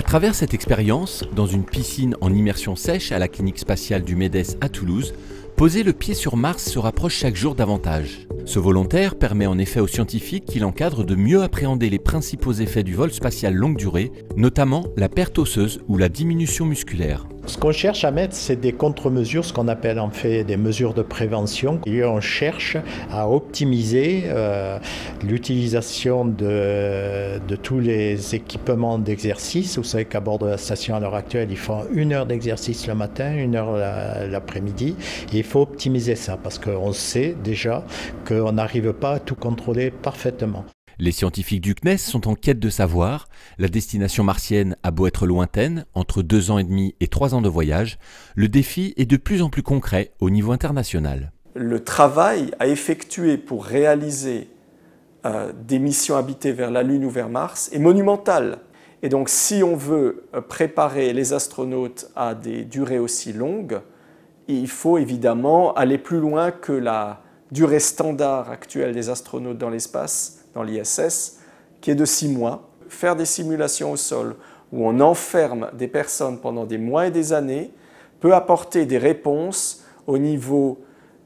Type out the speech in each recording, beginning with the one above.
À travers cette expérience, dans une piscine en immersion sèche à la clinique spatiale du MEDES à Toulouse, poser le pied sur Mars se rapproche chaque jour davantage. Ce volontaire permet en effet aux scientifiques qui l'encadrent de mieux appréhender les principaux effets du vol spatial longue durée, notamment la perte osseuse ou la diminution musculaire. Ce qu'on cherche à mettre, c'est des contre-mesures, ce qu'on appelle en fait des mesures de prévention. Et on cherche à optimiser l'utilisation de tous les équipements d'exercice. Vous savez qu'à bord de la station à l'heure actuelle, ils font 1 heure d'exercice le matin, 1 heure l'après-midi. Et il faut optimiser ça parce qu'on sait déjà qu'on n'arrive pas à tout contrôler parfaitement. Les scientifiques du CNES sont en quête de savoir. La destination martienne a beau être lointaine, entre 2 ans et demi et 3 ans de voyage, le défi est de plus en plus concret au niveau international. Le travail à effectuer pour réaliser des missions habitées vers la Lune ou vers Mars est monumental. Et donc si on veut préparer les astronautes à des durées aussi longues, il faut évidemment aller plus loin que la durée standard actuelle des astronautes dans l'espace, dans l'ISS, qui est de 6 mois. Faire des simulations au sol où on enferme des personnes pendant des mois et des années peut apporter des réponses au niveau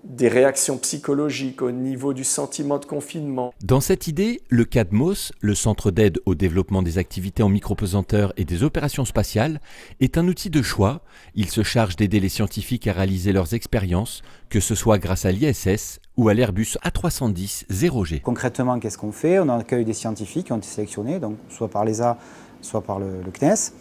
des réactions psychologiques, au niveau du sentiment de confinement. Dans cette idée, le CADMOS, le Centre d'aide au développement des activités en micropesanteur et des opérations spatiales, est un outil de choix. Il se charge d'aider les scientifiques à réaliser leurs expériences, que ce soit grâce à l'ISS ou à l'Airbus A310 0G. Concrètement, qu'est-ce qu'on fait? On accueille des scientifiques qui ont été sélectionnés, donc soit par l'ESA, soit par le CNES,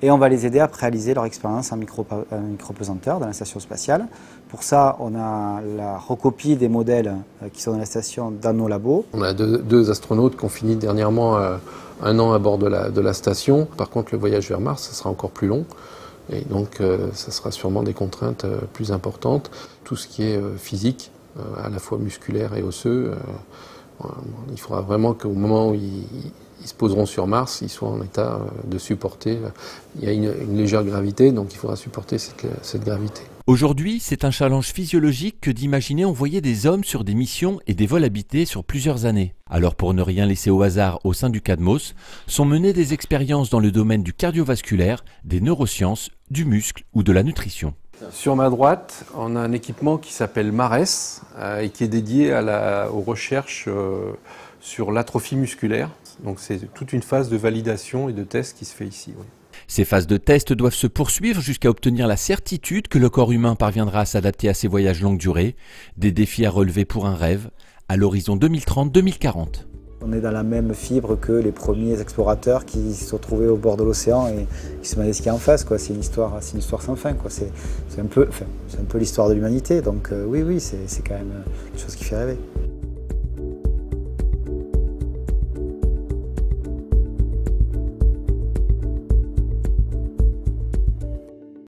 et on va les aider à réaliser leur expérience en micropesanteur dans la station spatiale. Pour ça, on a la recopie des modèles qui sont dans la station dans nos labos. On a deux astronautes qui ont fini dernièrement 1 an à bord de la station. Par contre, le voyage vers Mars, ça sera encore plus long. Et donc, ça sera sûrement des contraintes plus importantes. Tout ce qui est physique, à la fois musculaire et osseux, il faudra vraiment qu'au moment où ils se poseront sur Mars, ils soient en état de supporter. Il y a une légère gravité, donc il faudra supporter cette gravité. Aujourd'hui, c'est un challenge physiologique que d'imaginer envoyer des hommes sur des missions et des vols habités sur plusieurs années. Alors pour ne rien laisser au hasard au sein du CADMOS, sont menées des expériences dans le domaine du cardiovasculaire, des neurosciences, du muscle ou de la nutrition. Sur ma droite, on a un équipement qui s'appelle MARES et qui est dédié aux recherches sur l'atrophie musculaire. Donc c'est toute une phase de validation et de test qui se fait ici. Oui. Ces phases de test doivent se poursuivre jusqu'à obtenir la certitude que le corps humain parviendra à s'adapter à ces voyages longue durée, des défis à relever pour un rêve, à l'horizon 2030-2040. On est dans la même fibre que les premiers explorateurs qui se sont retrouvés au bord de l'océan et qui se demandaient ce qu'il y a en face. C'est une histoire sans fin. C'est un peu l'histoire de l'humanité. Donc oui, c'est quand même quelque chose qui fait rêver.